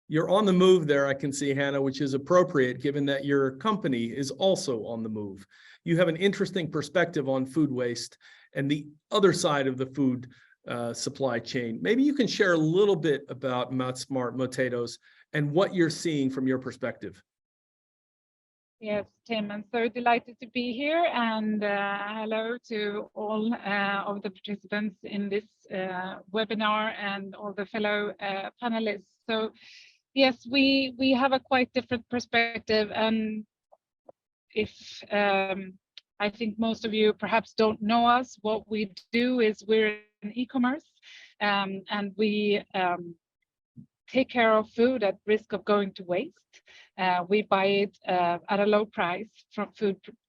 You're on the move there, I can see, Hanna, which is appropriate given that your company is also on the move. You have an interesting perspective on food waste and the other side of the food supply chain. Maybe you can share a little bit about Matsmart, Motatos, and what you're seeing from your perspective. Yes, Tim, I'm so delighted to be here, and hello to all of the participants in this webinar and all the fellow panelists. So yes, we have a quite different perspective, and if I think most of you perhaps don't know us, what we do is we're in e-commerce, and we take care of food at risk of going to waste. We buy it at a low price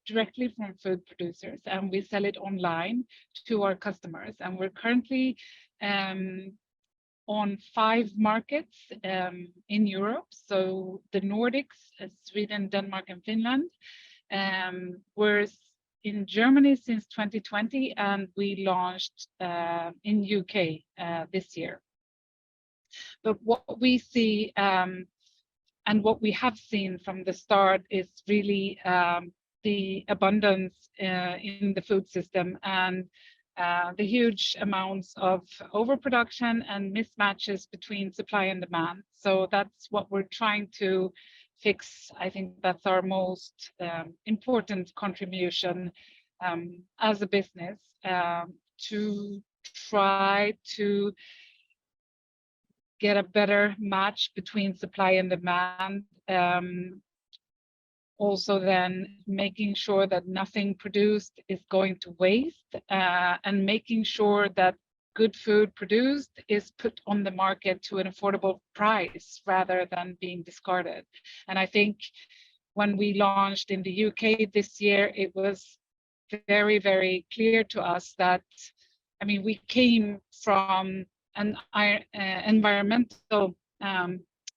directly from food producers, and we sell it online to our customers. And we're currently on 5 markets in Europe. So the Nordics, Sweden, Denmark, and Finland. We're in Germany since 2020, and we launched in UK this year. But what we see and what we have seen from the start is really the abundance in the food system and the huge amounts of overproduction and mismatches between supply and demand. So that's what we're trying to fix. I think that's our most important contribution as a business, to try to get a better match between supply and demand. Also then making sure that nothing produced is going to waste, and making sure that good food produced is put on the market to an affordable price rather than being discarded. And I think when we launched in the UK this year, it was very, very clear to us that, I mean, we came from an environmental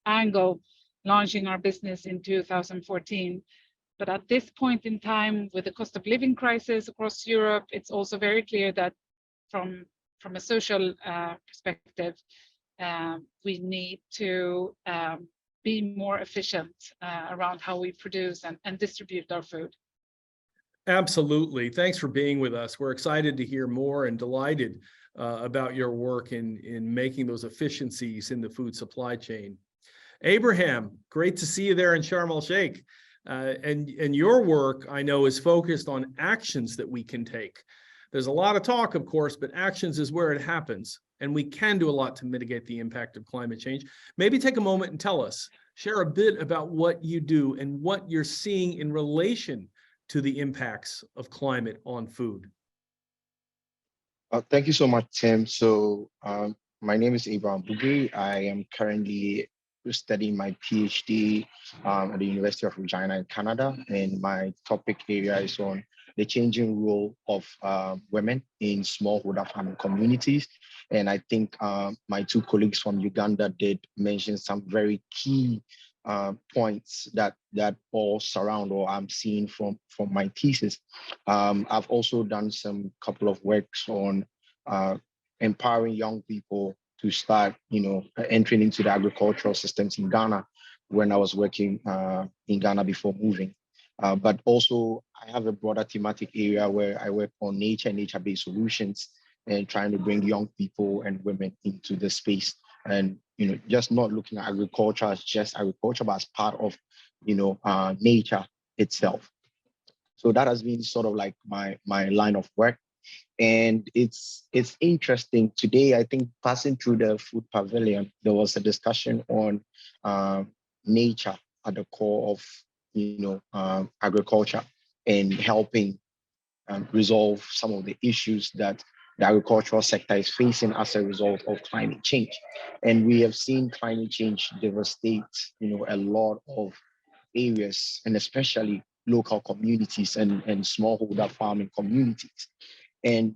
angle, launching our business in 2014. But at this point in time, with the cost of living crisis across Europe, it's also very clear that from a social perspective, we need to be more efficient around how we produce and distribute our food. Absolutely. Thanks for being with us. We're excited to hear more and delighted about your work in making those efficiencies in the food supply chain. Abraham, great to see you there in Sharm el-Sheikh. And your work, I know, is focused on actions that we can take. There's a lot of talk, of course, but actions is where it happens. And we can do a lot to mitigate the impact of climate change. Maybe take a moment and tell us, share a bit about what you do and what you're seeing in relation to the impacts of climate on food. Thank you so much, Tim. So my name is Abraham Bugre. I am currently studying my PhD at the University of Regina in Canada, and my topic area is on the changing role of women in smallholder farming communities. And I think my 2 colleagues from Uganda did mention some very key points that all surround or I'm seeing from my thesis. I've also done some couple of works on empowering young people to start, entering into the agricultural systems in Ghana when I was working in Ghana before moving. But also I have a broader thematic area where I work on nature and nature-based solutions and trying to bring young people and women into the space. And just not looking at agriculture as just agriculture, but as part of, nature itself. So that has been sort of like my line of work. And it's interesting. Today, I think passing through the food pavilion, there was a discussion on nature at the core of, agriculture and helping resolve some of the issues that the agricultural sector is facing as a result of climate change. And we have seen climate change devastate, a lot of areas, and especially local communities and smallholder farming communities. And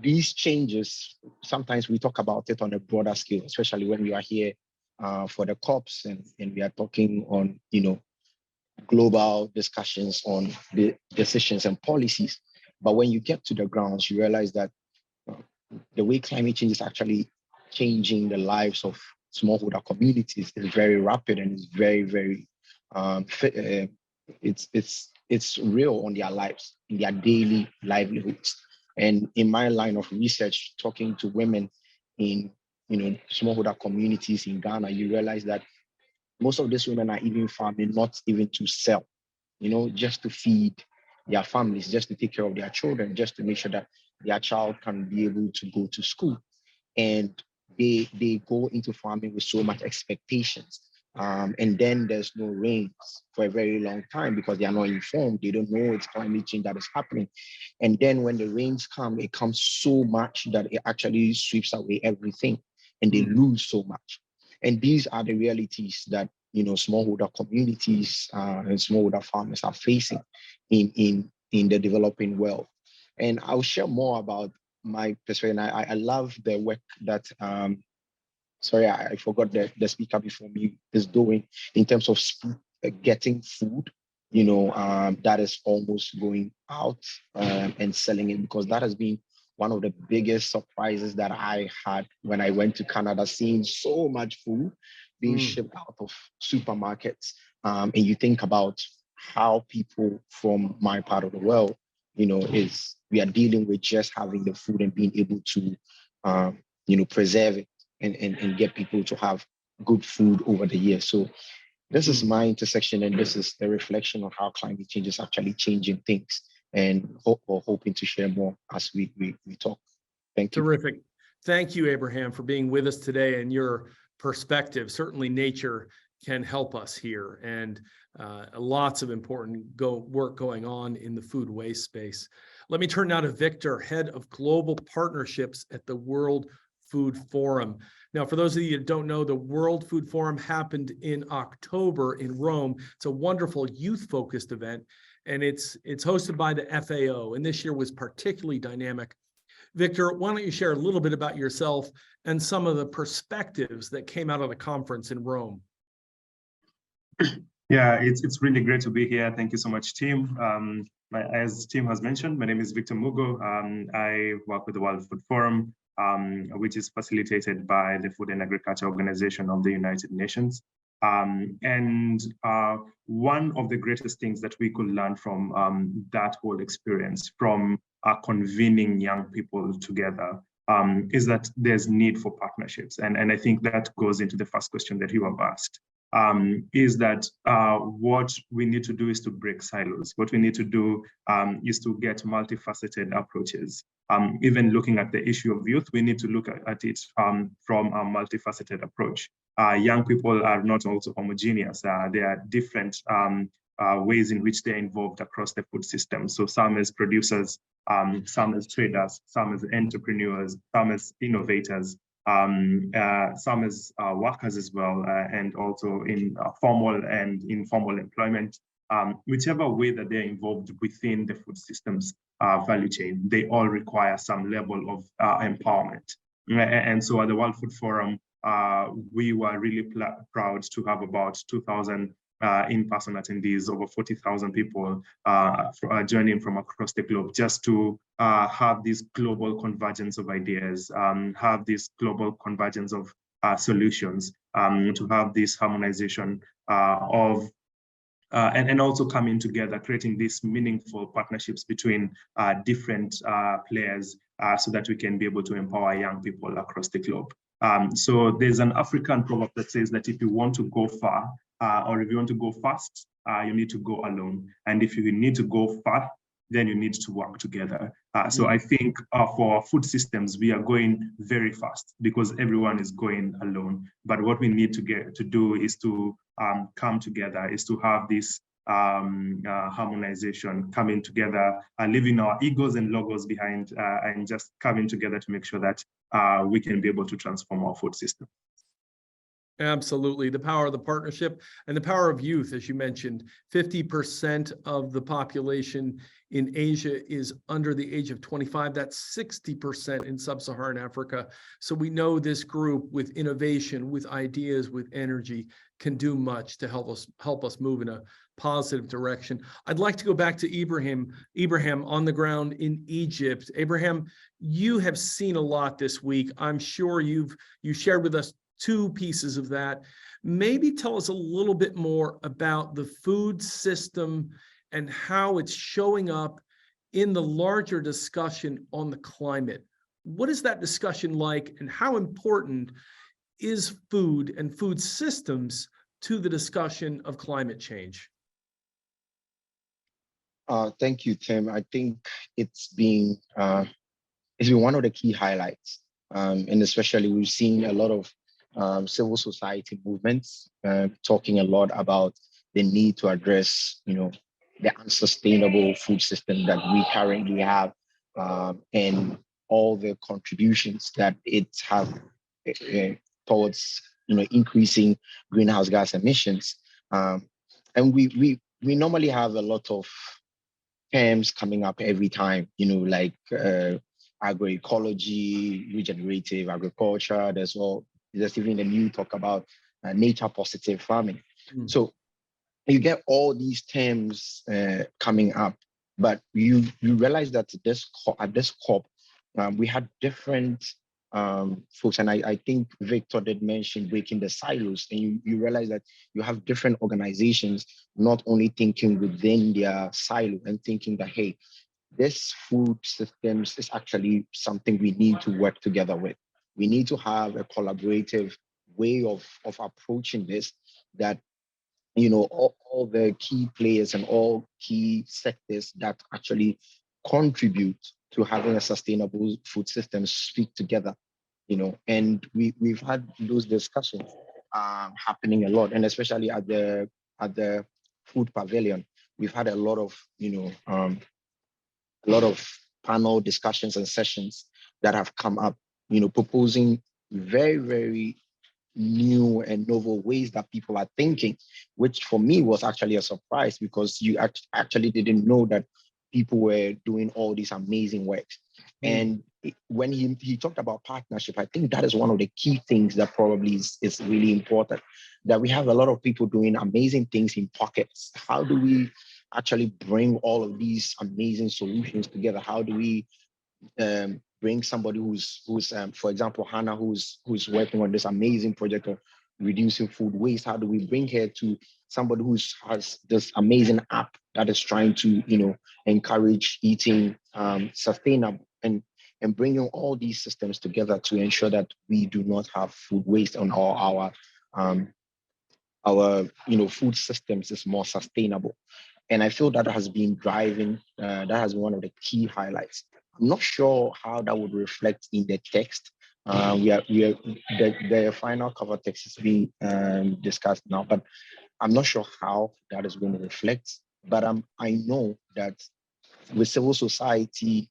these changes, sometimes we talk about it on a broader scale, especially when we are here for the COPs and we are talking on, global discussions on the decisions and policies. But when you get to the grounds, you realize that the way climate change is actually changing the lives of smallholder communities is very rapid and is very, very, it's real on their lives, in their daily livelihoods. And in my line of research, talking to women in, smallholder communities in Ghana, you realize that most of these women are even farming, not even to sell, just to feed their families, just to take care of their children, just to make sure that their child can be able to go to school. And they go into farming with so much expectations. And then there's no rains for a very long time because they are not informed. They don't know it's climate change that is happening. And then when the rains come, it comes so much that it actually sweeps away everything and they lose so much. And these are the realities that, smallholder communities and smallholder farmers are facing in the developing world. And I'll share more about my perspective. I love the work that, sorry, I forgot the speaker before me is doing in terms of getting food, that is almost going out and selling it, because that has been one of the biggest surprises that I had when I went to Canada, seeing so much food being shipped out of supermarkets. And you think about how people from my part of the world, we are dealing with just having the food and being able to, preserve it and get people to have good food over the years. So this is my intersection, and this is the reflection of how climate change is actually changing things, and hoping to share more as we talk. Thank you. Terrific. Thank you, Abraham, for being with us today and your perspective. Certainly nature can help us here, and lots of important work going on in the food waste space. Let me turn now to Victor, Head of Global Partnerships at the World Food Forum. Now, for those of you that don't know, the World Food Forum happened in October in Rome. It's a wonderful youth-focused event, and it's hosted by the FAO, and this year was particularly dynamic. Victor, why don't you share a little bit about yourself and some of the perspectives that came out of the conference in Rome? Yeah, it's really great to be here. Thank you so much, team. As Tim has mentioned, my name is Victor Mugo. I work with the World Food Forum, which is facilitated by the Food and Agriculture Organization of the United Nations. And one of the greatest things that we could learn from that whole experience, from convening young people together, is that there's need for partnerships. And I think that goes into the first question that you have asked. Is that what we need to do is to break silos. What we need to do is to get multifaceted approaches. Even looking at the issue of youth, we need to look at it from a multifaceted approach. Young people are not also homogeneous. There are different ways in which they're involved across the food system. So some as producers, some as traders, some as entrepreneurs, some as innovators, some as workers as well, and also in formal and informal employment. Whichever way that they're involved within the food system's value chain, they all require some level of empowerment. And so at the World Food Forum, we were really proud to have about 2,000 in-person attendees, over 40,000 people joining from across the globe, just to have this global convergence of ideas, have this global convergence of solutions, to have this harmonization of and also coming together, creating these meaningful partnerships between different players, so that we can be able to empower young people across the globe. So there's an African proverb that says that if you want to go far, or if you want to go fast, you need to go alone. And if you need to go far, then you need to work together. So I think for food systems, we are going very fast because everyone is going alone. But what we need to do is to come together, is to have this harmonization, coming together, leaving our egos and logos behind, and just coming together to make sure that we can be able to transform our food system. Absolutely. The power of the partnership and the power of youth, as you mentioned, 50% of the population in Asia is under the age of 25. That's 60% in sub-Saharan Africa. So we know this group with innovation, with ideas, with energy can do much to help us move in a positive direction. I'd like to go back to Ibrahim on the ground in Egypt. Abraham, you have seen a lot this week. I'm sure you shared with us two pieces of that. Maybe tell us a little bit more about the food system and how it's showing up in the larger discussion on the climate. What is that discussion like, and how important is food and food systems to the discussion of climate change? Thank you, Tim. I think it's been one of the key highlights, and especially we've seen a lot of civil society movements talking a lot about the need to address, the unsustainable food system that we currently have, and all the contributions that it's have towards, increasing greenhouse gas emissions. And we normally have a lot of terms coming up every time, like agroecology, regenerative agriculture. There's even a new talk about nature positive farming. So you get all these terms coming up, but you realize that at this COP, we had different folks, and I think Victor did mention breaking the silos, and you realize that you have different organizations not only thinking within their silo and thinking that, hey, this food systems is actually something we need to work together with. We need to have a collaborative way of approaching this, that all the key players and all key sectors that actually contribute to having a sustainable food system speak together, and we've had those discussions happening a lot, and especially at the food pavilion, we've had a lot of panel discussions and sessions that have come up, proposing very, very new and novel ways that people are thinking, which for me was actually a surprise, because you actually didn't know that people were doing all these amazing works. And when he talked about partnership, I think that is one of the key things that probably is really important, that we have a lot of people doing amazing things in pockets. How do we actually bring all of these amazing solutions together? How do we bring somebody who's for example, Hanna, who's working on this amazing project of reducing food waste? How do we bring her to somebody who has this amazing app that is trying to, encourage eating sustainable, and bringing all these systems together to ensure that we do not have food waste on all our food systems is more sustainable. And I feel that has been driving, that has been one of the key highlights. I'm not sure how that would reflect in the text. The final cover text is being discussed now, but I'm not sure how that is going to reflect. But I know that with civil society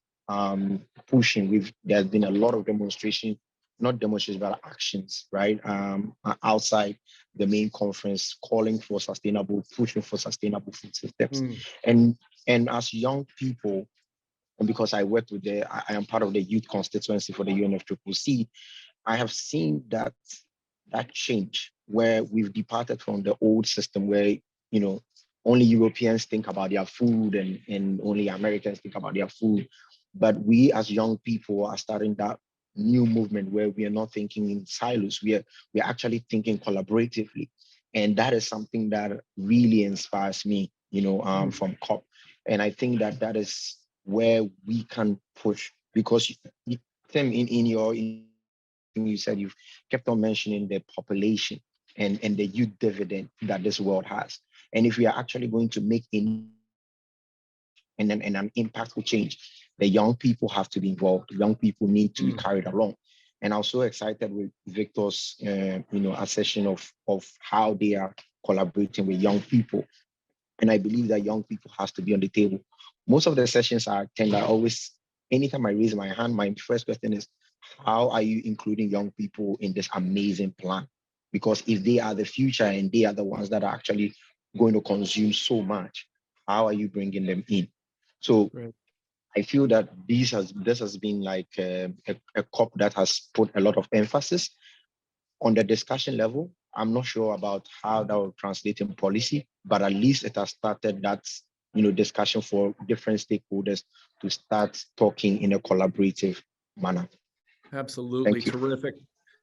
pushing, there's been a lot of demonstration, not demonstrations, but actions, right? Outside the main conference, calling for pushing for sustainable food systems. And as young people, and because I work with I am part of the youth constituency for the UNFCCC, I have seen that change, where we've departed from the old system where, only Europeans think about their food and only Americans think about their food. But we as young people are starting that new movement where we are not thinking in silos. We're actually thinking collaboratively. And that is something that really inspires me, from COP. And I think that is where we can push, because Tim, you said you've kept on mentioning the population and the youth dividend that this world has. And if we are actually going to make an impactful change, the young people have to be involved. Young people need to be carried along. And I was so excited with Victor's, assertion of how they are collaborating with young people. And I believe that young people has to be on the table. Most of the sessions I attend, anytime I raise my hand, my first question is, how are you including young people in this amazing plan? Because if they are the future and they are the ones that are actually going to consume so much, how are you bringing them in? So I feel that this has been like a COP that has put a lot of emphasis on the discussion level. I'm not sure about how that will translate in policy, but at least it has started that discussion for different stakeholders to start talking in a collaborative manner. Absolutely. Terrific.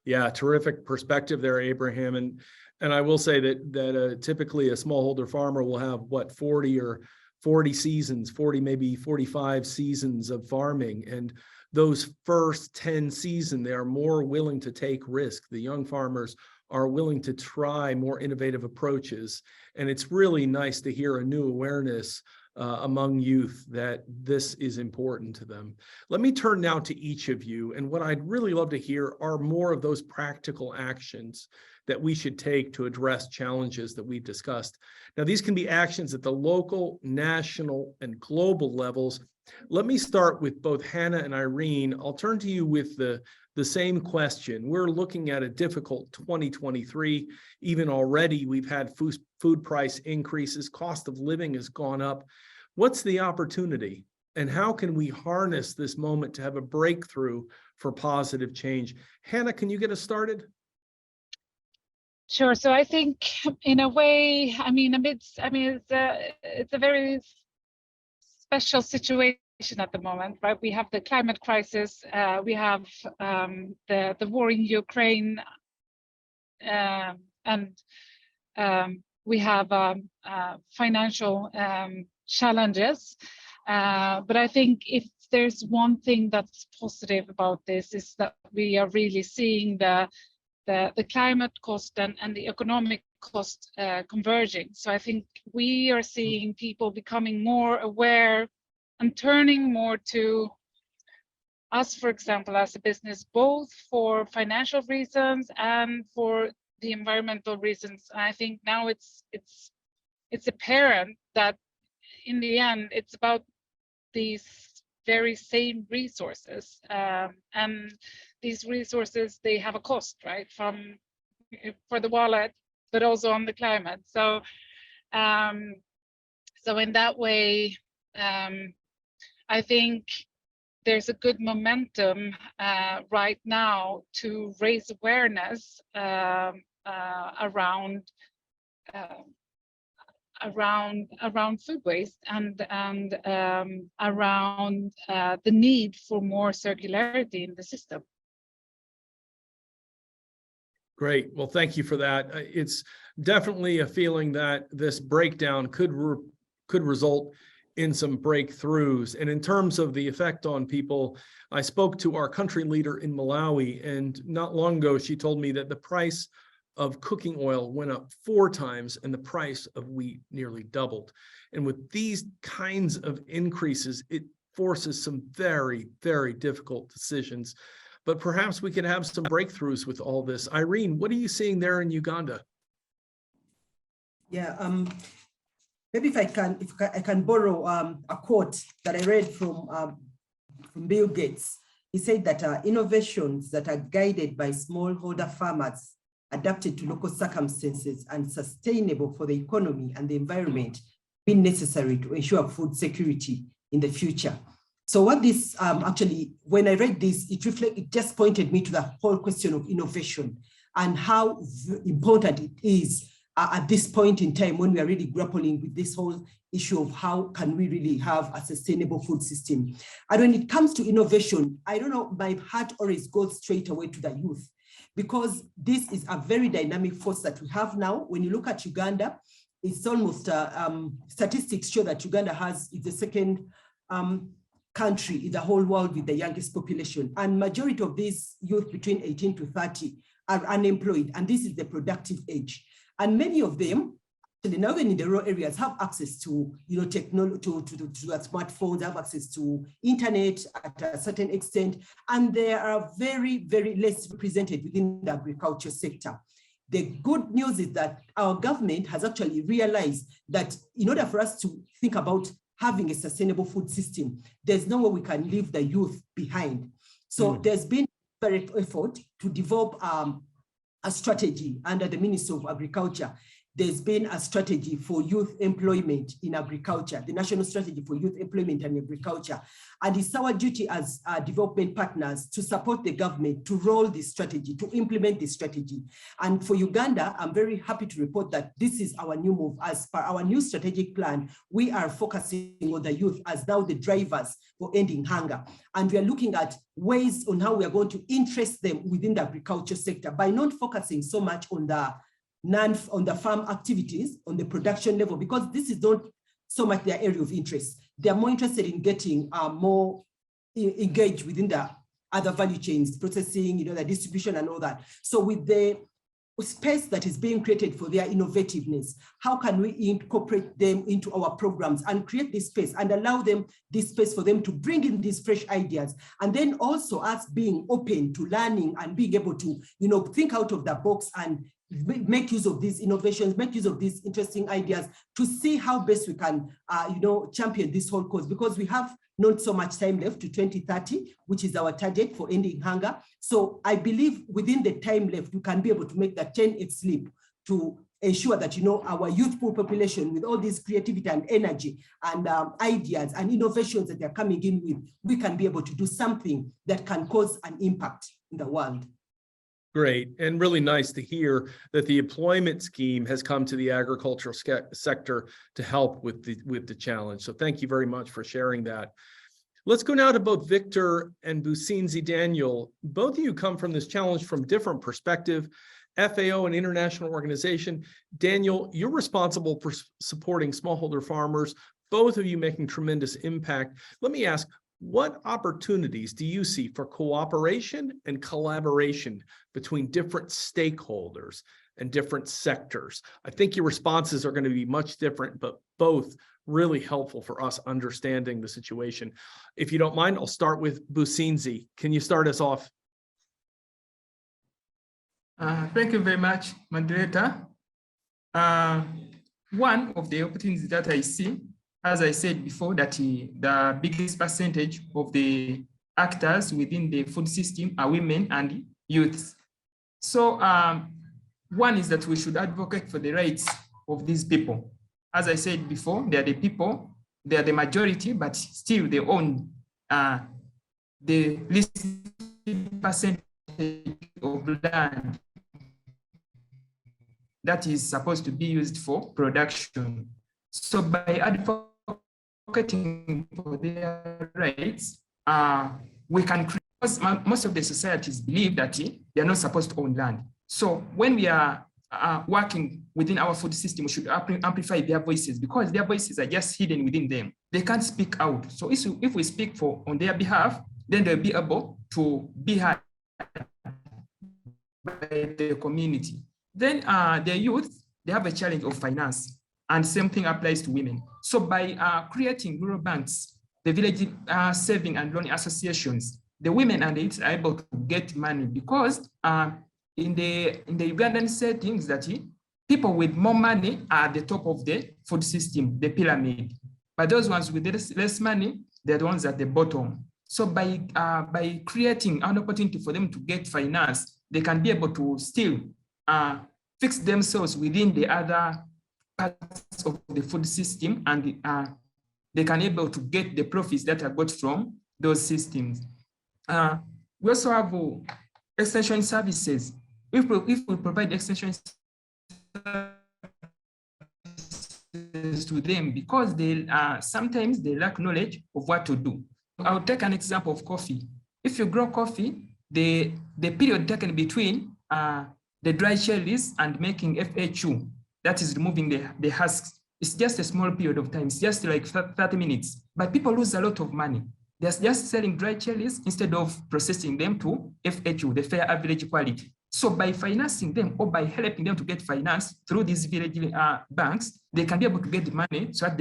Yeah, terrific perspective there, Abraham. And I will say that typically a smallholder farmer will have what, 40 seasons, 40, maybe 45 seasons of farming. And those first 10 seasons, they are more willing to take risk. The young farmers are willing to try more innovative approaches. And it's really nice to hear a new awareness among youth that this is important to them. Let me turn now to each of you. And what I'd really love to hear are more of those practical actions that we should take to address challenges that we've discussed. Now, these can be actions at the local, national, and global levels. Let me start with both Hanna and Irene. I'll turn to you with the same question. We're looking at a difficult 2023. Even already, we've had food price increases. Cost of living has gone up. What's the opportunity? And how can we harness this moment to have a breakthrough for positive change? Hanna, can you get us started? Sure. So I think, in a way, it's a very special situation at the moment, right? We have the climate crisis, we have the war in Ukraine, and we have financial challenges. But I think if there's one thing that's positive about this is that we are really seeing the climate cost and the economic cost converging. So I think we are seeing people becoming more aware and turning more to us, for example, as a business, both for financial reasons and for the environmental reasons. I think now it's apparent that in the end, it's about these very same resources, and these resources, they have a cost, right, for the wallet, but also on the climate. So in that way, I think there's a good momentum right now to raise awareness around food waste and around the need for more circularity in the system. Great. Well, thank you for that. It's definitely a feeling that this breakdown could result in some breakthroughs. And in terms of the effect on people, I spoke to our country leader in Malawi, and not long ago, she told me that the price of cooking oil went up 4 times and the price of wheat nearly doubled. And with these kinds of increases, it forces some very, very difficult decisions. But perhaps we can have some breakthroughs with all this. Irene, what are you seeing there in Uganda? Yeah, maybe if I can borrow a quote that I read from Bill Gates. He said that innovations that are guided by smallholder farmers, adapted to local circumstances, and sustainable for the economy and the environment, be necessary to ensure food security in the future. So what this actually, when I read this, it just pointed me to the whole question of innovation and how important it is at this point in time when we are really grappling with this whole issue of how can we really have a sustainable food system. And when it comes to innovation, I don't know, my heart always goes straight away to the youth, because this is a very dynamic force that we have now. When you look at Uganda, it's almost, statistics show that Uganda is the second country in the whole world with the youngest population. And majority of these youth between 18 to 30 are unemployed. And this is the productive age. And many of them, now even in the rural areas, have access to technology, to smartphones, have access to internet at a certain extent, and they are very, very less represented within the agriculture sector. The good news is that our government has actually realized that in order for us to think about having a sustainable food system, there's no way we can leave the youth behind. So there's been a very effort to develop a strategy under the Ministry of Agriculture there's been a strategy for youth employment in agriculture, the National Strategy for Youth Employment and Agriculture. And it's our duty as development partners to support the government to roll this strategy, to implement this strategy. And for Uganda, I'm very happy to report that this is our new move. As per our new strategic plan, we are focusing on the youth as now the drivers for ending hunger. And we are looking at ways on how we are going to interest them within the agriculture sector by not focusing so much on the farm activities, on the production level, because this is not so much their area of interest. They are more interested in getting more engaged within the other value chains, processing, the distribution and all that. So with the space that is being created for their innovativeness, how can we incorporate them into our programs and create this space and allow them this space for them to bring in these fresh ideas? And then also us being open to learning and being able to, think out of the box and make use of these innovations, make use of these interesting ideas to see how best we can, champion this whole cause, because we have not so much time left to 2030, which is our target for ending hunger. So I believe within the time left, we can be able to make that 10x leap to ensure that, our youthful population with all this creativity and energy and ideas and innovations that they're coming in with, we can be able to do something that can cause an impact in the world. Great, and really nice to hear that the employment scheme has come to the agricultural sector to help with the challenge. So thank you very much for sharing that. Let's go now to both Victor and Buseenze Daniel. Both of you come from this challenge from different perspective. FAO, an international organization. Daniel, you're responsible for supporting smallholder farmers, both of you making tremendous impact. Let me ask, what opportunities do you see for cooperation and collaboration between different stakeholders and different sectors? I think your responses are going to be much different, but both really helpful for us understanding the situation. If you don't mind, I'll start with Buseenze. Can you start us off? Thank you very much, Moderator. One of the opportunities that I see, as I said before, that the biggest percentage of the actors within the food system are women and youths. So one is that we should advocate for the rights of these people. As I said before, they are the people, they are the majority, but still they own the least percentage of land that is supposed to be used for production. So by advocating for their rights, we can create, most of the societies believe that they are not supposed to own land. So when we are working within our food system, we should amplify their voices, because their voices are just hidden within them. They can't speak out. So if we speak on their behalf, then they'll be able to be heard by the community. Then the youth, they have a challenge of finance, and same thing applies to women. So by creating rural banks, the village saving and loan associations, the women and the youth are able to get money, because in the Ugandan settings, that people with more money are at the top of the food system, the pyramid. But those ones with less money, they're the ones at the bottom. So by creating an opportunity for them to get finance, they can be able to still fix themselves within the other parts of the food system, and they can be able to get the profits that are got from those systems. We also have extension services. If we provide extension services to them, because they sometimes they lack knowledge of what to do. I'll take an example of coffee. If you grow coffee, the period taken between the dry cherries and making FHU, that is removing the husks, it's just a small period of time. It's just like 30 minutes. But people lose a lot of money. They're just selling dry cherries instead of processing them to FHU, the fair average quality. So by financing them, or by helping them to get finance through these village banks, they can be able to get the money so that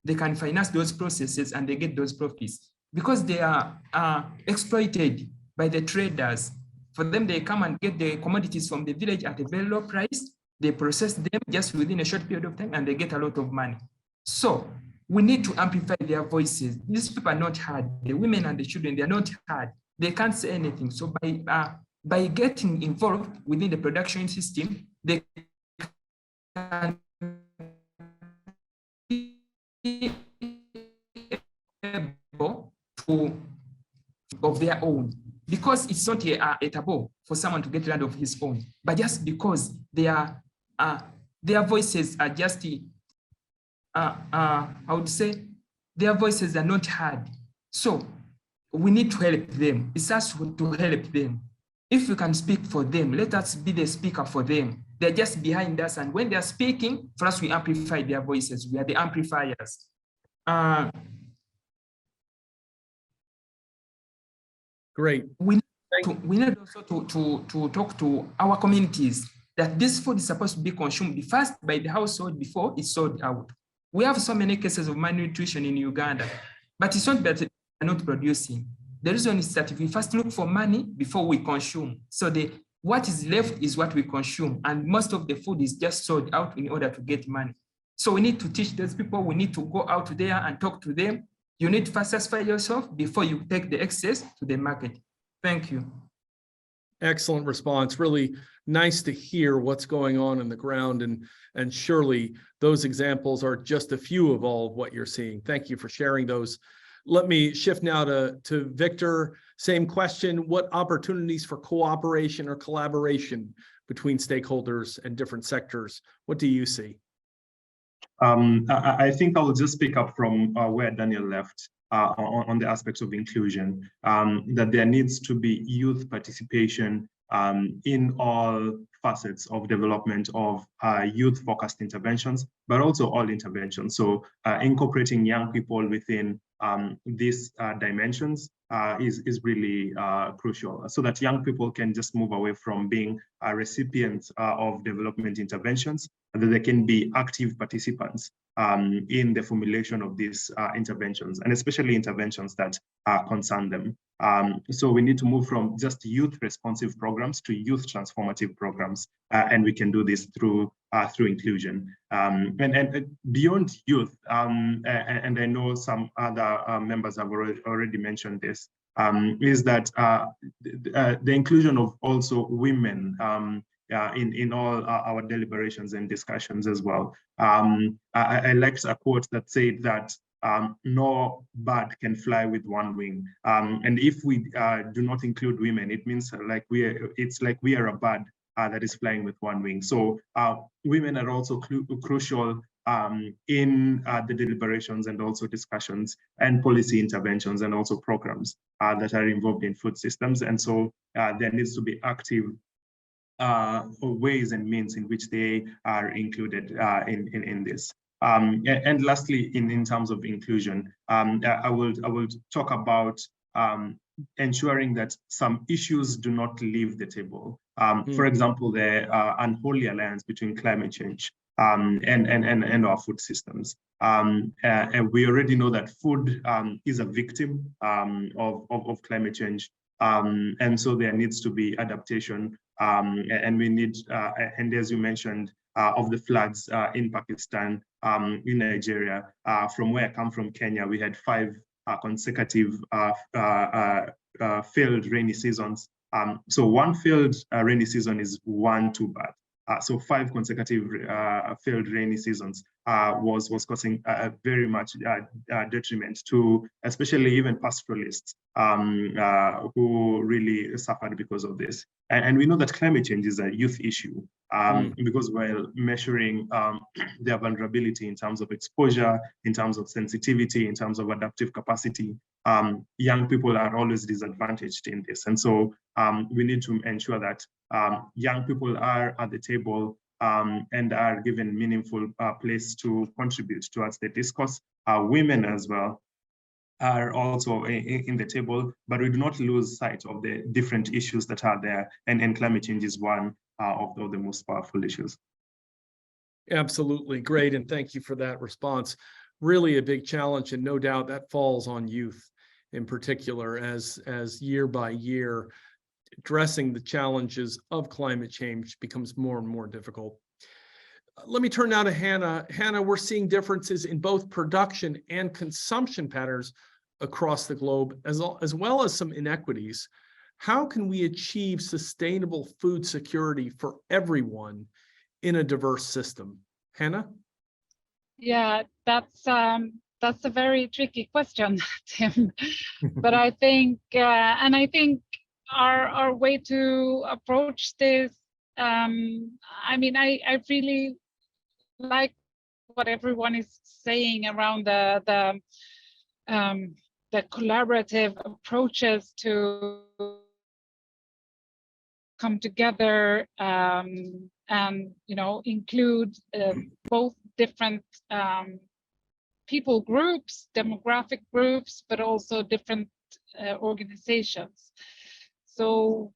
they can finance those processes and they get those profits. Because they are exploited by the traders. For them, they come and get the commodities from the village at a very low price. They process them just within a short period of time, and they get a lot of money. So we need to amplify their voices. These people are not heard. The women and the children, they are not heard. They can't say anything. So by getting involved within the production system, they can be able to of their own, because it's not a taboo for someone to get rid of his own, but just because their voices are just I would say their voices are not heard. So we need to help them. It's us to help them. If we can speak for them, let us be the speaker for them. They're just behind us, and when they're speaking, for us, we amplify their voices. We are the amplifiers. Great. We need also to talk to our communities that this food is supposed to be consumed first by the household before it's sold out. We have so many cases of malnutrition in Uganda, but it's not that they're not producing. The reason is that we first look for money before we consume. So what is left is what we consume, and most of the food is just sold out in order to get money. So we need to teach those people. We need to go out there and talk to them. You need to first satisfy yourself before you take the excess to the market. Thank you. Excellent response. Really nice to hear what's going on in the ground, and surely those examples are just a few of all of what you're seeing. Thank you for sharing those. Let me shift now to Victor. Same question. What opportunities for cooperation or collaboration between stakeholders and different sectors? What do you see? I think I'll just pick up from where Daniel left on the aspects of inclusion, that there needs to be youth participation in all facets of development of youth-focused interventions, but also all interventions. So incorporating young people within these dimensions is really crucial, so that young people can just move away from being recipients of development interventions, and that they can be active participants in the formulation of these interventions, and especially interventions that concern them. So we need to move from just youth responsive programs to youth transformative programs, and we can do this through inclusion. And beyond youth, and I know some other members have already mentioned this, is that the inclusion of also women in all our deliberations and discussions as well. I liked a quote that said that no bird can fly with one wing, and if we do not include women, it means it's like we are a bird that is flying with one wing. So women are also crucial in the deliberations and also discussions and policy interventions and also programs that are involved in food systems. And so there needs to be active ways and means in which they are included in this. And lastly, in terms of inclusion, I will talk about ensuring that some issues do not leave the table. For example, the unholy alliance between climate change and our food systems. And we already know that food is a victim of climate change. And so there needs to be adaptation, and we need, and as you mentioned, of the floods in Pakistan, in Nigeria. From where I come from, Kenya, we had 5 consecutive failed rainy seasons. So one failed rainy season is one too bad. So 5 consecutive failed rainy seasons was causing very much detriment to especially even pastoralists who really suffered because of this. And we know that climate change is a youth issue because while measuring their vulnerability in terms of exposure, in terms of sensitivity, in terms of adaptive capacity, young people are always disadvantaged in this. And so we need to ensure that young people are at the table and are given meaningful place to contribute towards the discourse. Women as well are also in the table, but we do not lose sight of the different issues that are there, and climate change is one of the most powerful issues. Absolutely, great, and thank you for that response. Really a big challenge, and no doubt that falls on youth in particular, as year by year, addressing the challenges of climate change becomes more and more difficult. Let me turn now to Hanna. Hanna, we're seeing differences in both production and consumption patterns across the globe, as well as some inequities. How can we achieve sustainable food security for everyone in a diverse system? Hanna? Yeah, that's a very tricky question, Tim. But I think, and I think our way to approach this, I mean, I really like what everyone is saying around the collaborative approaches to come together and include both different people groups, demographic groups, but also different organizations. So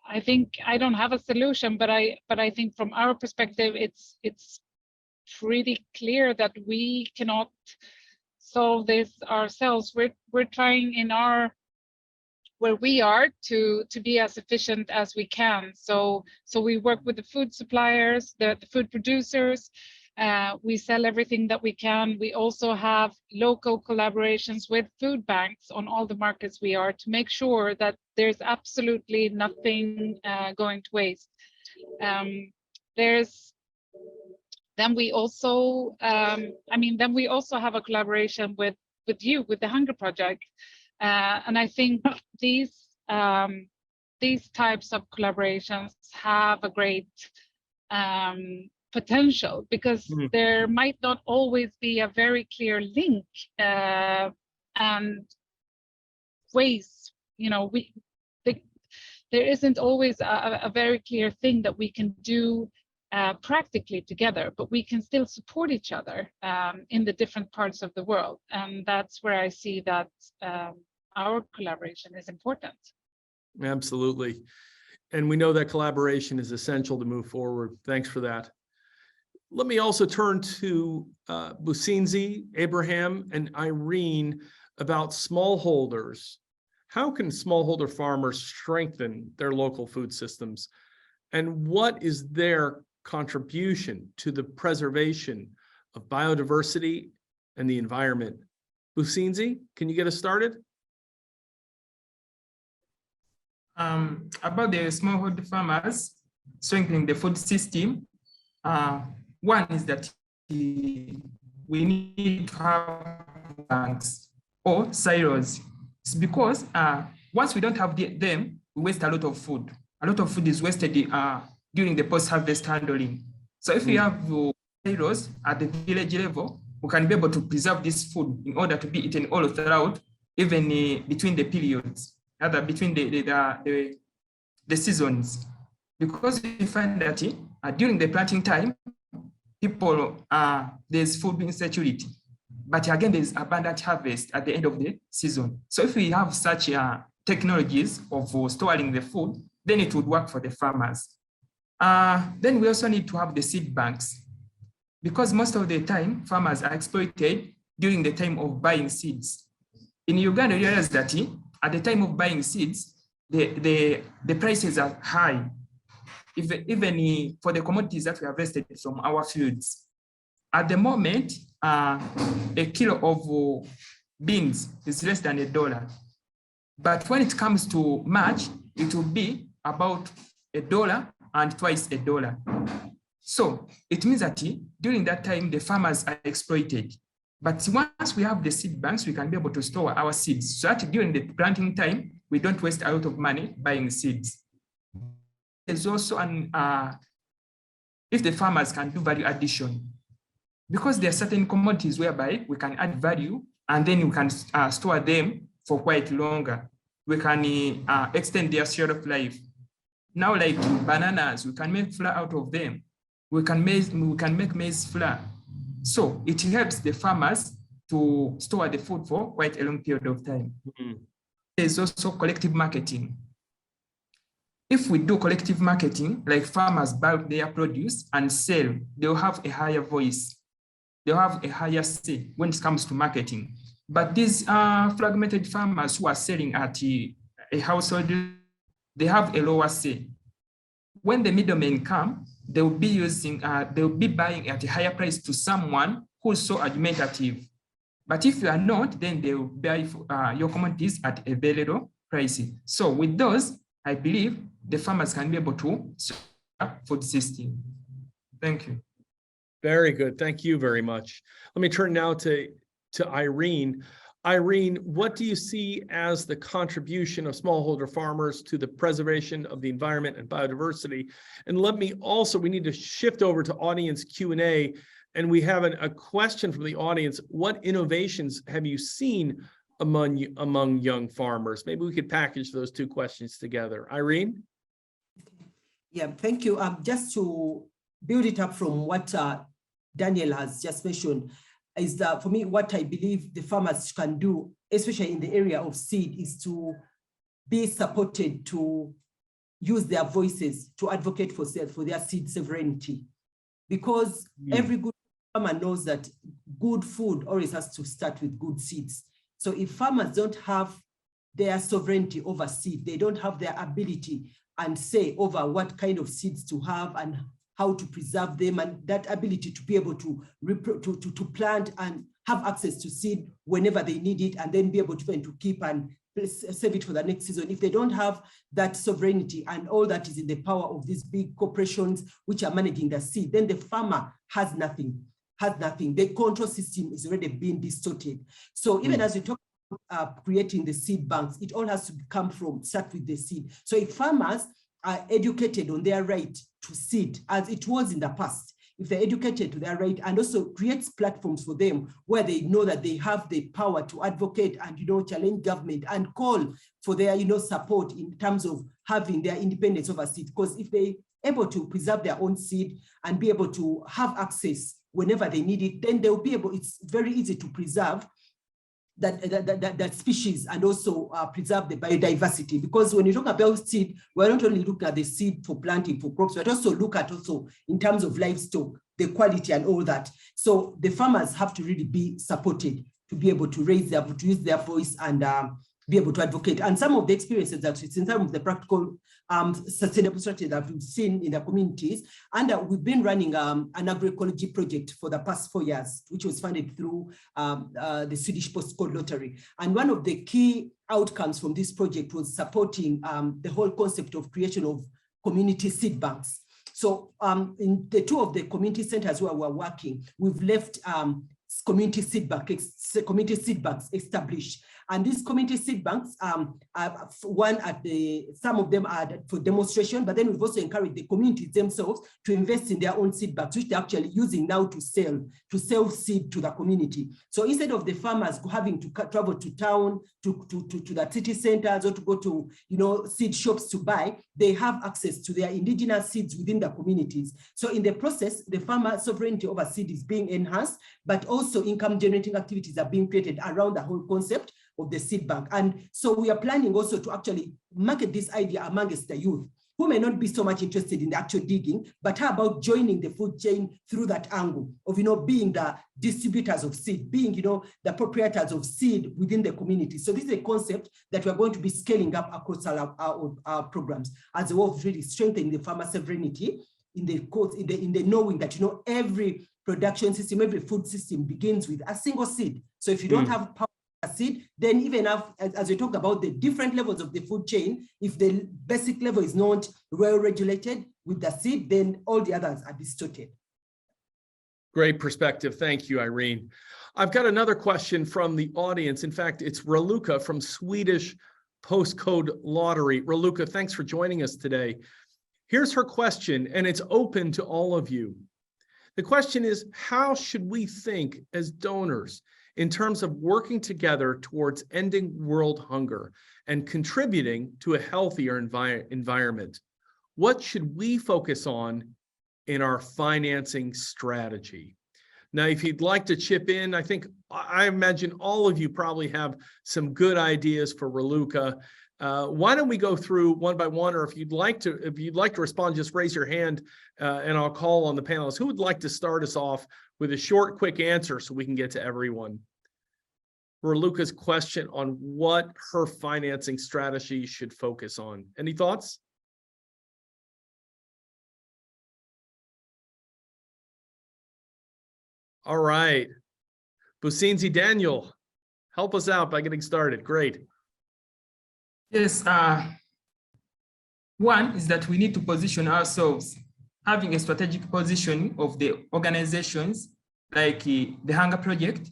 I think I don't have a solution, but I think from our perspective, it's pretty clear that we cannot solve this ourselves. We're trying in where we are to be as efficient as we can. So we work with the food suppliers, the food producers. We sell everything that we can. We also have local collaborations with food banks on all the markets we are to make sure that there's absolutely nothing going to waste. Then we also have a collaboration with you, with the Hunger Project. And I think these types of collaborations have a great potential, because there might not always be a very clear link and ways, there isn't always a very clear thing that we can do practically together, but we can still support each other in the different parts of the world. And that's where I see that our collaboration is important. Absolutely. And we know that collaboration is essential to move forward. Thanks for that. Let me also turn to Buseenze, Abraham, and Irene about smallholders. How can smallholder farmers strengthen their local food systems? And what is their contribution to the preservation of biodiversity and the environment? Buseenze, can you get us started? About the smallholder farmers strengthening the food system, one is that we need to have banks or silos. It's because once we don't have them, we waste a lot of food. A lot of food is wasted during the post-harvest handling. So if we have silos at the village level, we can be able to preserve this food in order to be eaten all throughout, even between the periods, rather between the seasons. Because we find that during the planting time, there's food insecurity. But again, there's abundant harvest at the end of the season. So if we have such technologies of storing the food, then it would work for the farmers. Then we also need to have the seed banks, because most of the time farmers are exploited during the time of buying seeds. In Uganda, you realize that at the time of buying seeds, the prices are high, even for the commodities that we harvested from our fields. At the moment, a kilo of beans is less than $1. But when it comes to March, it will be about $1 and twice $1. So it means that during that time, the farmers are exploited. But once we have the seed banks, we can be able to store our seeds so that during the planting time, we don't waste a lot of money buying seeds. There's also if the farmers can do value addition, because there are certain commodities whereby we can add value and then we can store them for quite longer. We can extend their shelf life. Now, like bananas, we can make flour out of them. We can make maize flour. So it helps the farmers to store the food for quite a long period of time. There's also collective marketing. If we do collective marketing, like farmers buy their produce and sell, they'll have a higher voice. They'll have a higher say when it comes to marketing. But these fragmented farmers who are selling at a household, they have a lower say. When the middlemen come, they'll be buying at a higher price to someone who's so argumentative. But if you are not, then they'll buy your commodities at a very low price. So with those, I believe the farmers can be able to support food system. Thank you. Very good. Thank you very much. Let me turn now to Irene. Irene, what do you see as the contribution of smallholder farmers to the preservation of the environment and biodiversity? And let me also, we need to shift over to audience Q&A, and we have a question from the audience. What innovations have you seen among young farmers? Maybe we could package those two questions together. Irene? Yeah, thank you. Just to build it up from what Daniel has just mentioned, is that for me, what I believe the farmers can do, especially in the area of seed, is to be supported to use their voices to advocate for their seed sovereignty. Because every good farmer knows that good food always has to start with good seeds. So if farmers don't have their sovereignty over seed, they don't have their ability and say over what kind of seeds to have and how to preserve them, and that ability to be able to plant and have access to seed whenever they need it, and then be able to keep and save it for the next season. If they don't have that sovereignty and all that is in the power of these big corporations which are managing the seed, then the farmer has nothing. The control system is already being distorted. So even as we talk about creating the seed banks, it all has to start with the seed. So if farmers are educated on their right to seed, as it was in the past, if they're educated to their right, and also creates platforms for them where they know that they have the power to advocate and challenge government and call for their support in terms of having their independence over seed. Because if they able to preserve their own seed and be able to have access whenever they need it, then they'll be able, it's very easy to preserve that species and also preserve the biodiversity. Because when you talk about seed, we're not only looking at the seed for planting for crops, but also look at in terms of livestock, the quality and all that. So the farmers have to really be supported to be able to to use their voice and be able to advocate. And some of the experiences that it's in some of the practical sustainable strategies that we've seen in the communities, and we've been running an agroecology project for the past 4 years, which was funded through the Swedish Postcode Lottery. And one of the key outcomes from this project was supporting the whole concept of creation of community seed banks. So in the 2 of the community centers where we're working, we've left community seed banks established. And these community seed banks, some of them are for demonstration, but then we've also encouraged the communities themselves to invest in their own seed banks, which they're actually using now to sell seed to the community. So instead of the farmers having to travel to town, to the city centers, or to go to seed shops to buy, they have access to their indigenous seeds within the communities. So in the process, the farmer sovereignty over seed is being enhanced, but also income generating activities are being created around the whole concept of the seed bank. And so we are planning also to actually market this idea amongst the youth who may not be so much interested in the actual digging, but how about joining the food chain through that angle of, being the distributors of seed, being, the proprietors of seed within the community. So this is a concept that we're going to be scaling up across our programs as a way of really strengthening the farmer sovereignty in the knowing that, every production system, every food system begins with a single seed. So if you don't have power seed, then even as we talk about the different levels of the food chain, if the basic level is not well regulated with the seed, then all the others are distorted. Great perspective. Thank you, Irene. I've got another question from the audience. In fact, it's Raluca from Swedish Postcode Lottery. Raluca, thanks for joining us today. Here's her question, and it's open to all of you. The question is, how should we think as donors in terms of working together towards ending world hunger and contributing to a healthier environment? What should we focus on in our financing strategy? Now, if you'd like to chip in, I imagine all of you probably have some good ideas for Raluca. Why don't we go through one by one, or if you'd like to respond, just raise your hand and I'll call on the panelists. Who would like to start us off with a short, quick answer so we can get to everyone? Raluca's question on what her financing strategy should focus on. Any thoughts? All right. Buseenze Daniel, help us out by getting started. Great. Yes, one is that we need to position ourselves having a strategic positioning of the organizations like the Hunger Project.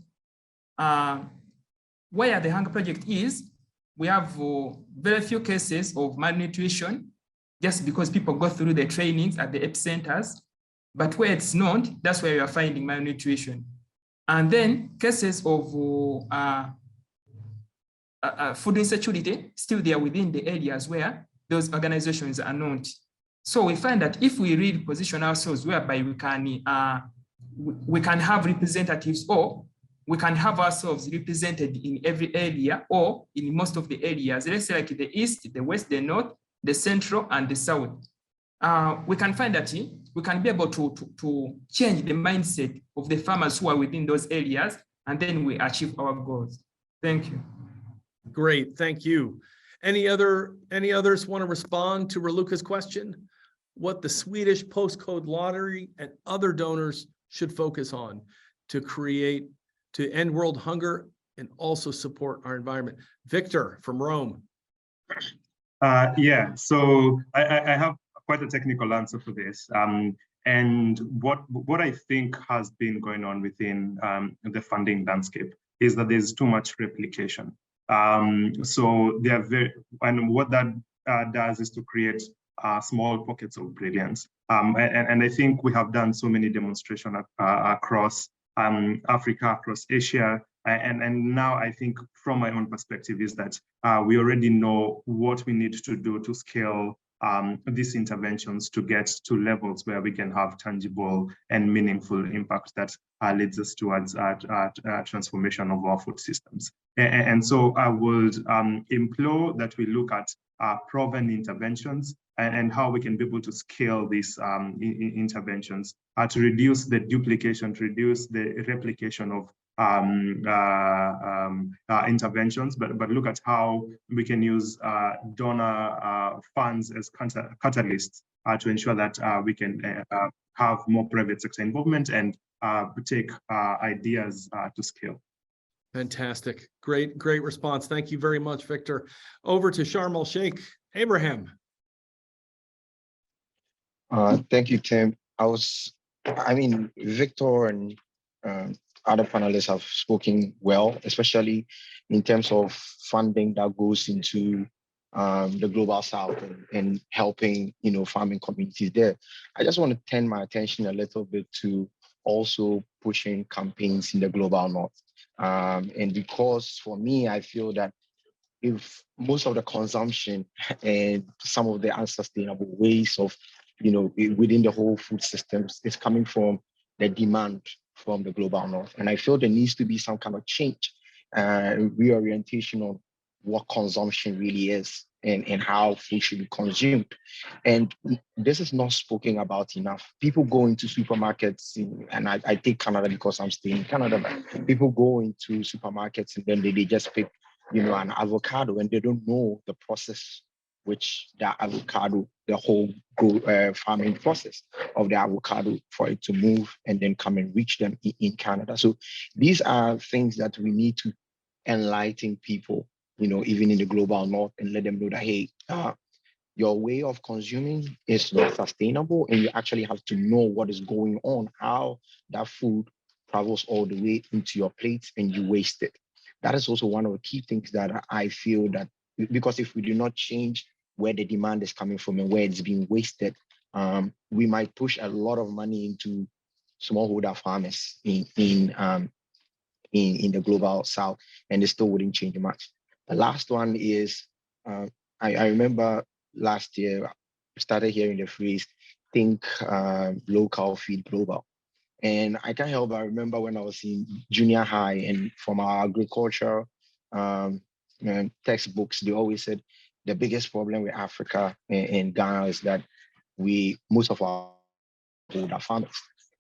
Where the Hunger Project is, we have very few cases of malnutrition, just because people go through the trainings at the epicenters. But where it's not, that's where you are finding malnutrition. And then cases of food insecurity, still there within the areas where those organizations are not. So we find that if we really position ourselves whereby we can have representatives, or we can have ourselves represented in every area or in most of the areas, let's say like the East, the West, the North, the Central, and the South, we can find that we can be able to change the mindset of the farmers who are within those areas, and then we achieve our goals. Thank you. Great, thank you. Any others want to respond to Raluca's question? What the Swedish postcode lottery and other donors should focus on to end world hunger and also support our environment. Victor from Rome. Yeah, so I have quite a technical answer for this. And what I think has been going on within the funding landscape is that there's too much replication. So they are and what that does is to create small pockets of brilliance. And I think we have done so many demonstrations across Africa, across Asia. And now I think from my own perspective is that we already know what we need to do to scale these interventions to get to levels where we can have tangible and meaningful impact that leads us towards transformation of our food systems. And so I would implore that we look at proven interventions and how we can be able to scale these interventions to reduce the duplication, to reduce the replication of interventions, but look at how we can use donor funds as catalysts to ensure that we can have more private sector involvement and take ideas to scale. Fantastic. Great response. Thank you very much, Victor. Over to Sharm el-Sheikh. Abraham. Thank you, Tim. Victor and other panelists have spoken well, especially in terms of funding that goes into the global south and helping, farming communities there. I just want to turn my attention a little bit to also pushing campaigns in the global north. And because for me, I feel that if most of the consumption and some of the unsustainable ways of, within the whole food systems is coming from the demand from the global north. And I feel there needs to be some kind of change, reorientation on what consumption really is and how food should be consumed. And this is not spoken about enough. People go into supermarkets, and I take Canada because I'm staying in Canada, but people go into supermarkets and then they just pick, an avocado, and they don't know the process which that avocado, the whole farming process of the avocado for it to move and then come and reach them in Canada. So these are things that we need to enlighten people, even in the global north, and let them know that, hey, your way of consuming is not sustainable, and you actually have to know what is going on, how that food travels all the way into your plate and you waste it. That is also one of the key things that I feel that, because if we do not change where the demand is coming from and where it's being wasted, we might push a lot of money into smallholder farmers in the global south, and it still wouldn't change much. The last one is, I remember last year, I started hearing the phrase, think local, feed global. And I can't help but remember when I was in junior high, and from our agriculture textbooks, they always said the biggest problem with Africa and Ghana is that most of our smallholder farmers.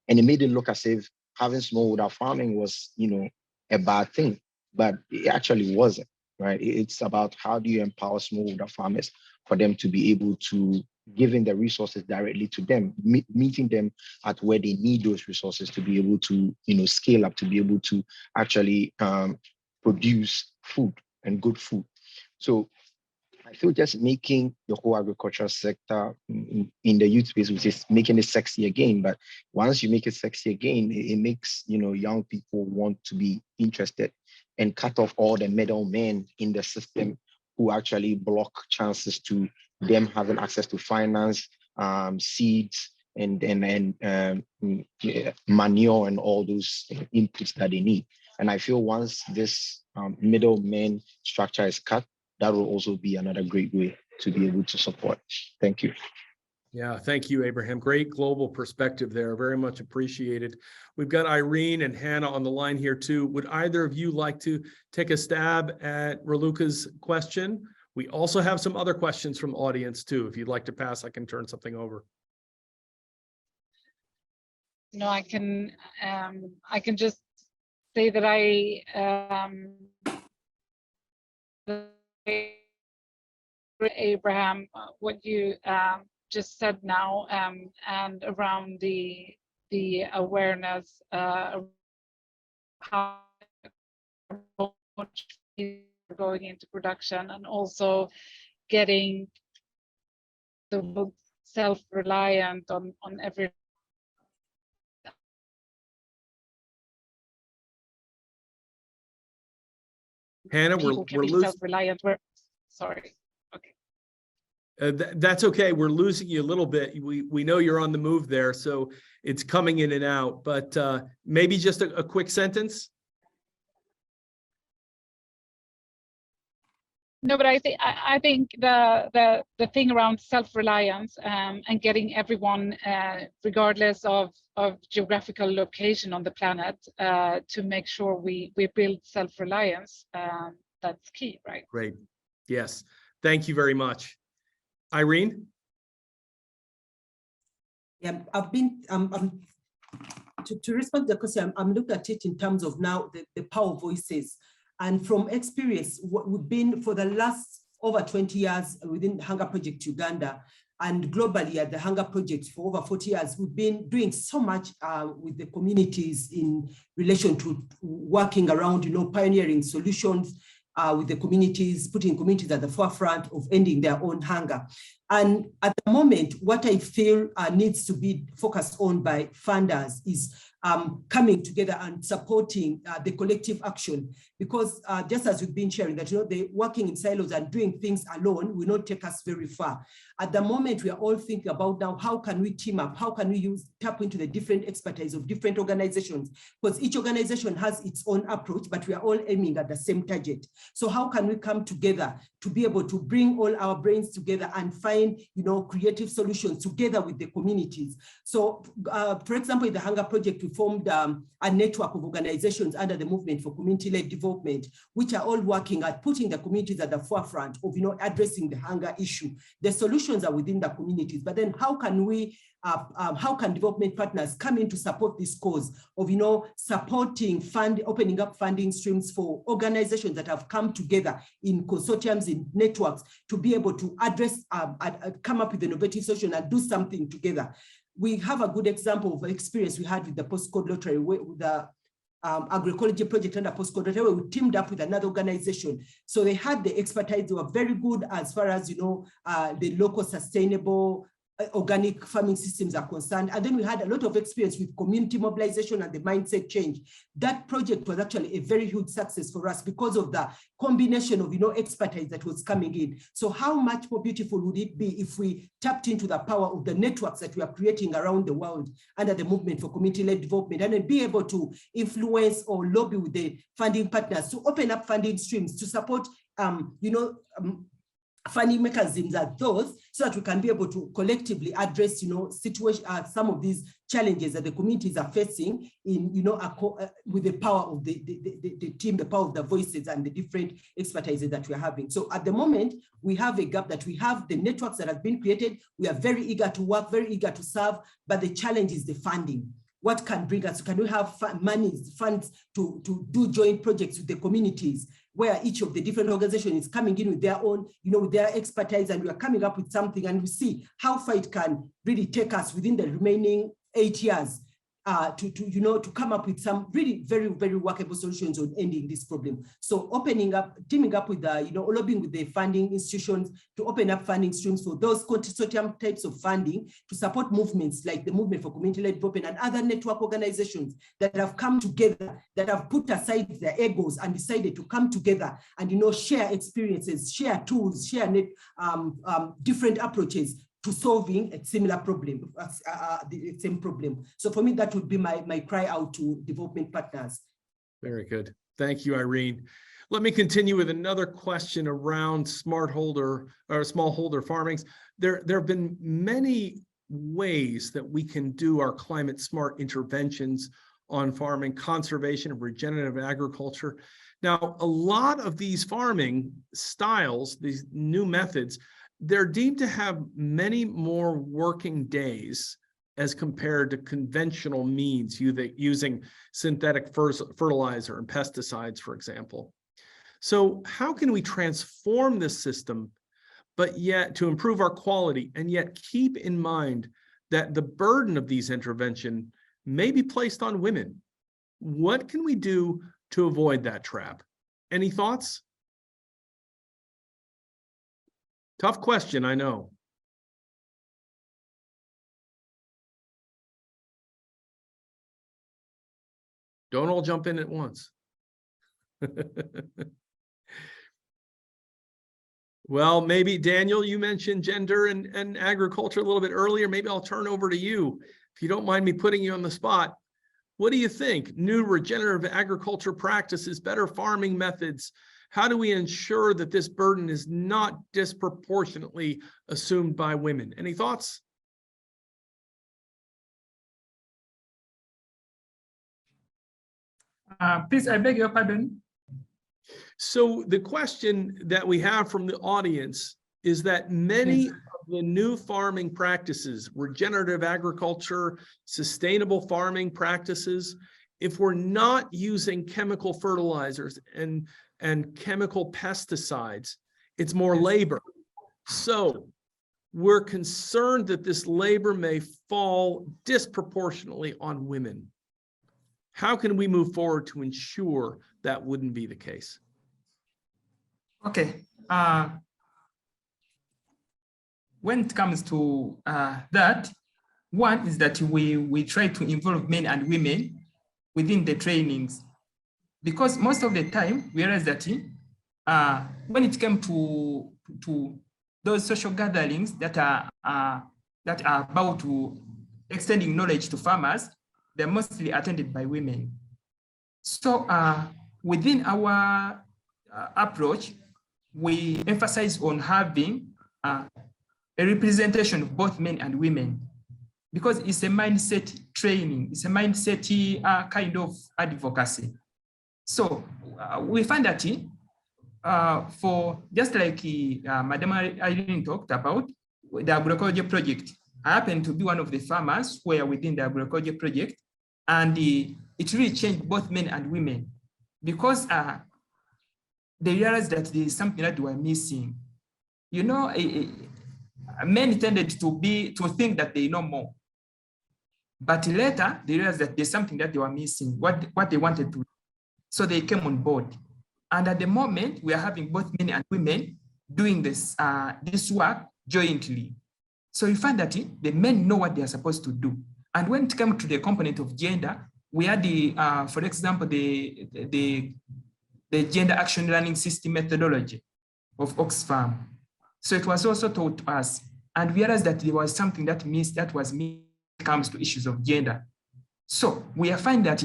And it made it look as if having smallholder farming was, a bad thing, but it actually wasn't, right? It's about how do you empower smallholder farmers for them to be able to giving the resources directly to them, meeting them at where they need those resources to be able to, scale up, to be able to actually produce food and good food. So I feel just making the whole agricultural sector in the youth space, which is making it sexy again. But once you make it sexy again, it makes young people want to be interested and cut off all the middlemen in the system who actually block chances to them having access to finance, seeds, and manure and all those inputs that they need. And I feel once this middleman structure is cut, that will also be another great way to be able to support. Thank you. Yeah, thank you, Abraham. Great global perspective there. Very much appreciated. We've got Irene and Hanna on the line here too. Would either of you like to take a stab at Raluca's question? We also have some other questions from audience too. If you'd like to pass, I can turn something over. No, I can just say that Abraham, what you just said now, and around the awareness how much going into production, and also getting the self-reliant on every. Hanna, we're losing. Self-reliant. Sorry. Okay. That's okay. We're losing you a little bit. We know you're on the move there, so it's coming in and out. But maybe just a quick sentence. No, but I think the thing around self-reliance and getting everyone, regardless of geographical location on the planet, to make sure we build self-reliance, that's key, right? Great. Yes. Thank you very much. Irene? Yeah, I've been to respond to the question, I'm looking at it in terms of now the power of voices. And from experience, what we've been for the last over 20 years within the Hunger Project Uganda, and globally at the Hunger Project for over 40 years, we've been doing so much with the communities in relation to working around, pioneering solutions with the communities, putting communities at the forefront of ending their own hunger. And at the moment, what I feel needs to be focused on by funders is coming together and supporting the collective action, because just as we've been sharing that, the working in silos and doing things alone will not take us very far. At the moment, we are all thinking about now, how can we team up? How can we tap into the different expertise of different organizations? Because each organization has its own approach, but we are all aiming at the same target. So how can we come together to be able to bring all our brains together and find, creative solutions together with the communities? So, for example, in the Hunger Project, we formed a network of organizations under the Movement for Community-Led Development, which are all working at putting the communities at the forefront of, addressing the hunger issue. The solutions are within the communities, but then how can we, how can development partners come in to support this cause of, supporting opening up funding streams for organizations that have come together in consortiums, in networks, to be able to address, come up with innovative solutions and do something together. We have a good example of experience we had with the postcode lottery, with the agroecology project under postcode lottery, where we teamed up with another organization. So they had the expertise, they were very good as far as, the local sustainable organic farming systems are concerned. And then we had a lot of experience with community mobilization and the mindset change. That project was actually a very huge success for us because of the combination of, expertise that was coming in. So how much more beautiful would it be if we tapped into the power of the networks that we are creating around the world under the Movement for Community-Led Development, and then be able to influence or lobby with the funding partners to open up funding streams to support, funding mechanisms at those, so that we can be able to collectively address, some of these challenges that the communities are facing in, with the power of the team, the power of the voices and the different expertises that we're having. So at the moment, we have a gap that we have the networks that have been created. We are very eager to work, very eager to serve, but the challenge is the funding. What can bring us? Can we have funds to do joint projects with the communities, where each of the different organizations is coming in with their own, with their expertise, and we are coming up with something, and we see how far it can really take us within the remaining 8 years. to come up with some really very, very workable solutions on ending this problem. So teaming up with lobbying with the funding institutions to open up funding streams for those consortium types of funding to support movements like the Movement for Community-Led Development and other network organizations that have come together, that have put aside their egos and decided to come together and share experiences, share tools, share different approaches to solving a similar problem, the same problem. So for me, that would be my cry out to development partners. Very good. Thank you, Irene. Let me continue with another question around smallholder farmings. There have been many ways that we can do our climate smart interventions on farming, conservation and regenerative agriculture. Now, a lot of these farming styles, these new methods, they're deemed to have many more working days as compared to conventional means using synthetic fertilizer and pesticides, for example. So how can we transform this system, but yet to improve our quality and yet keep in mind that the burden of these interventions may be placed on women? What can we do to avoid that trap? Any thoughts? Tough question, I know. Don't all jump in at once. Well, maybe Daniel, you mentioned gender and agriculture a little bit earlier. Maybe I'll turn over to you. If you don't mind me putting you on the spot, what do you think? New regenerative agriculture practices, better farming methods. How do we ensure that this burden is not disproportionately assumed by women? Any thoughts? Please, I beg your pardon. So the question that we have from the audience is that many of the new farming practices, regenerative agriculture, sustainable farming practices, if we're not using chemical fertilizers and chemical pesticides, it's more labor. So we're concerned that this labor may fall disproportionately on women. How can we move forward to ensure that wouldn't be the case? Okay. When it comes to that, one is that we try to involve men and women within the trainings, because most of the time we realize that when it came to those social gatherings that are about to extending knowledge to farmers, they're mostly attended by women. So within our approach, we emphasize on having a representation of both men and women, because it's a mindset training, it's a mindset kind of advocacy. So we find that for just like Madam Irene talked about, the agroecology project, I happen to be one of the farmers who are within the agroecology project, and it really changed both men and women, because they realized that there is something that they were missing. You know, men tended to think that they know more, but later they realized that there's something that they were missing, what they wanted to do. So they came on board. And at the moment, we are having both men and women doing this work jointly. So you find that the men know what they are supposed to do. And when it comes to the component of gender, we had for example, the gender action learning system methodology of Oxfam. So it was also taught to us, and we realized that there was something that was missed when it comes to issues of gender. So we find that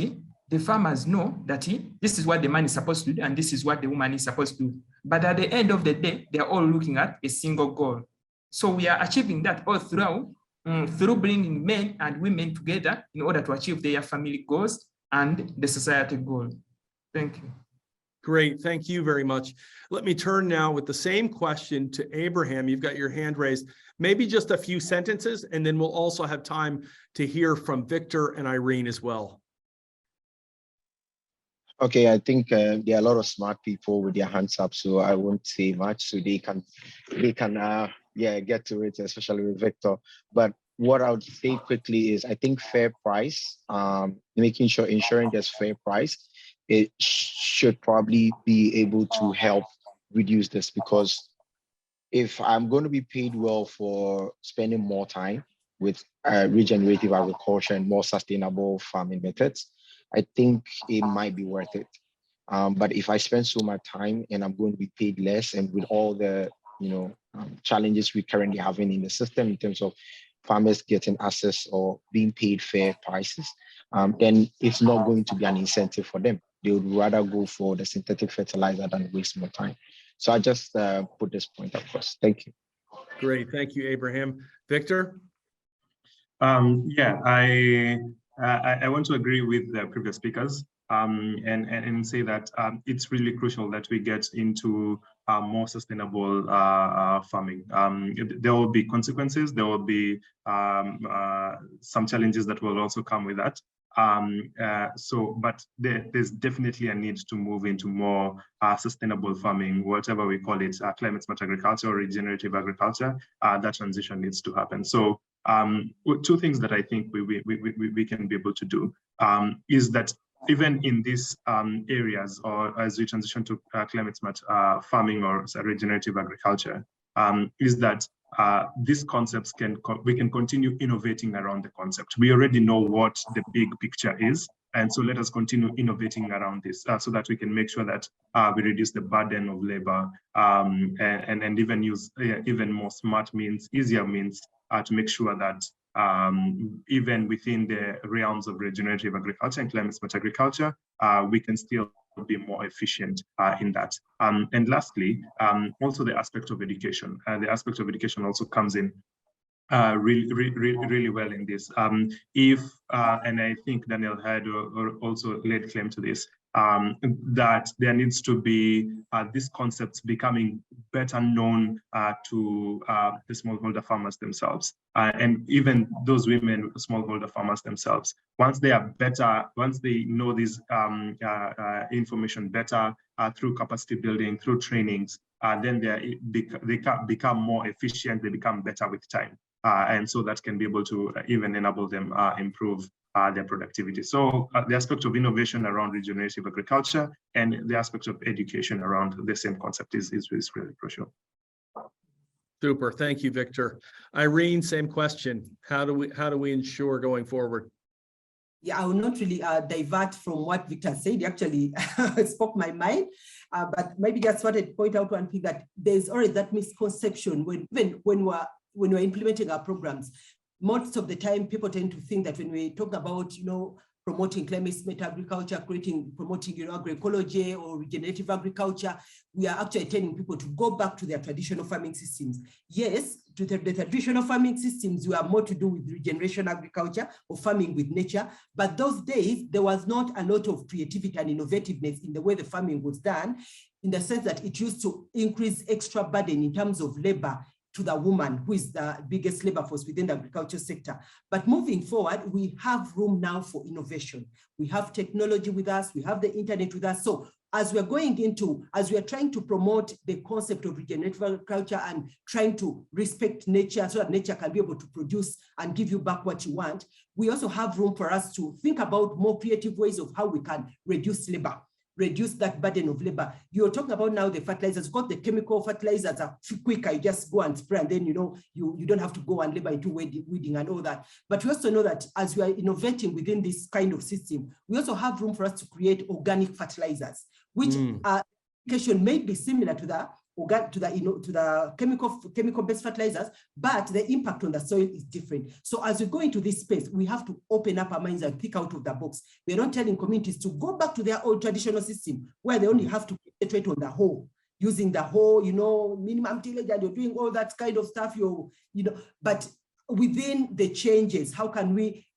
the farmers know that this is what the man is supposed to do, and this is what the woman is supposed to do. But at the end of the day, they are all looking at a single goal. So we are achieving that all through bringing men and women together in order to achieve their family goals and the society goal. Thank you. Great, thank you very much. Let me turn now with the same question to Abraham. You've got your hand raised. Maybe just a few sentences, and then we'll also have time to hear from Victor and Irene as well. Okay, I think there are a lot of smart people with their hands up, so I won't say much, so they can get to it, especially with Victor. But what I would say quickly is I think fair price, making sure ensuring there's fair price, it should probably be able to help reduce this, because if I'm going to be paid well for spending more time with regenerative agriculture and more sustainable farming methods, I think it might be worth it. But if I spend so much time and I'm going to be paid less, and with all the challenges we currently having in the system in terms of farmers getting access or being paid fair prices, then it's not going to be an incentive for them. They would rather go for the synthetic fertilizer than waste more time. So I just put this point across. Thank you. Great, thank you, Abraham. Victor? Yeah, I want to agree with the previous speakers and say that it's really crucial that we get into more sustainable farming. There will be consequences. There will be some challenges that will also come with that. But there's definitely a need to move into more sustainable farming, whatever we call it, climate smart agriculture or regenerative agriculture. That transition needs to happen. So two things that I think we can be able to do is that even in these areas, or as we transition to climate smart farming or regenerative agriculture, is that these concepts we can continue innovating around the concept. We already know what the big picture is, and so let us continue innovating around this so that we can make sure that we reduce the burden of labor and even use even more smart means, easier means to make sure that even within the realms of regenerative agriculture and climate smart agriculture, we can still be more efficient in that. And lastly, also the aspect of education. The aspect of education also comes in really well in this. And I think Daniel had also laid claim to this, that there needs to be these concepts becoming better known to the smallholder farmers themselves, and even those women smallholder farmers themselves. Once they are better, once they know this information better through capacity building, through trainings, then they become more efficient, they become better with time. And so that can be able to even enable them improve their productivity. So the aspect of innovation around regenerative agriculture and the aspect of education around the same concept is really crucial. Super, thank you, Victor. Irene, same question. How do we ensure going forward? Yeah, I will not really divert from what Victor said. Actually, spoke my mind, but maybe just wanted to point out one thing, that there's already that misconception when we're implementing our programs. Most of the time, people tend to think that when we talk about, promoting climate smart agriculture, promoting, agroecology or regenerative agriculture, we are actually telling people to go back to their traditional farming systems. Yes, to the traditional farming systems, we are more to do with regeneration agriculture or farming with nature. But those days, there was not a lot of creativity and innovativeness in the way the farming was done, in the sense that it used to increase extra burden in terms of labor to the woman, who is the biggest labor force within the agriculture sector. But moving forward, we have room now for innovation. We have technology with us, we have the internet with us. So as we are trying to promote the concept of regenerative agriculture and trying to respect nature so that nature can be able to produce and give you back what you want, we also have room for us to think about more creative ways of how we can reduce labor, reduce that burden of labor. You're talking about now the fertilizers. Got the chemical fertilizers are quicker. You just go and spray, and then you don't have to go and labor into weeding and all that. But we also know that as we are innovating within this kind of system, we also have room for us to create organic fertilizers, which application may be similar to the chemical-based fertilizers, but the impact on the soil is different. So as we go into this space, we have to open up our minds and think out of the box. We're not telling communities to go back to their old traditional system where they only have to concentrate on the whole, using the whole, minimum tillage, and you're doing all that kind of stuff, but within the changes, how can we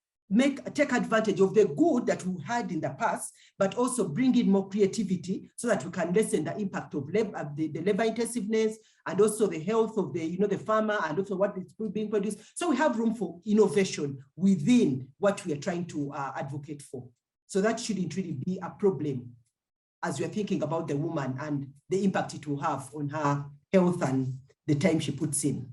take advantage of the good that we had in the past, but also bring in more creativity so that we can lessen the impact of labor, the labor intensiveness, and also the health of the farmer, and also what is being produced. So we have room for innovation within what we are trying to advocate for. So that shouldn't really be a problem as we're thinking about the woman and the impact it will have on her health and the time she puts in.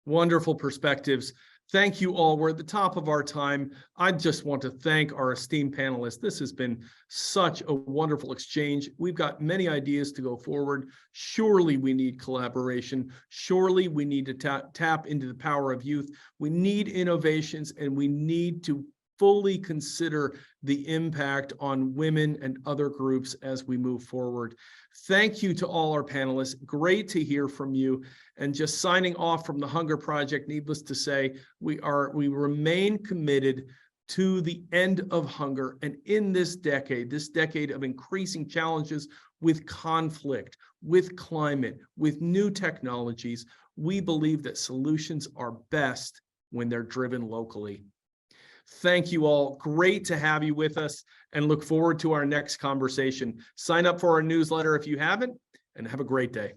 Wonderful perspectives. Thank you all. We're at the top of our time. I just want to thank our esteemed panelists. This has been such a wonderful exchange. We've got many ideas to go forward. Surely we need collaboration. Surely we need to tap into the power of youth. We need innovations, and we need to fully consider the impact on women and other groups as we move forward. Thank you to all our panelists. Great to hear from you. And just signing off from the Hunger Project, needless to say, we remain committed to the end of hunger. And in this decade of increasing challenges with conflict, with climate, with new technologies, we believe that solutions are best when they're driven locally. Thank you all. Great to have you with us, and look forward to our next conversation. Sign up for our newsletter if you haven't, and have a great day.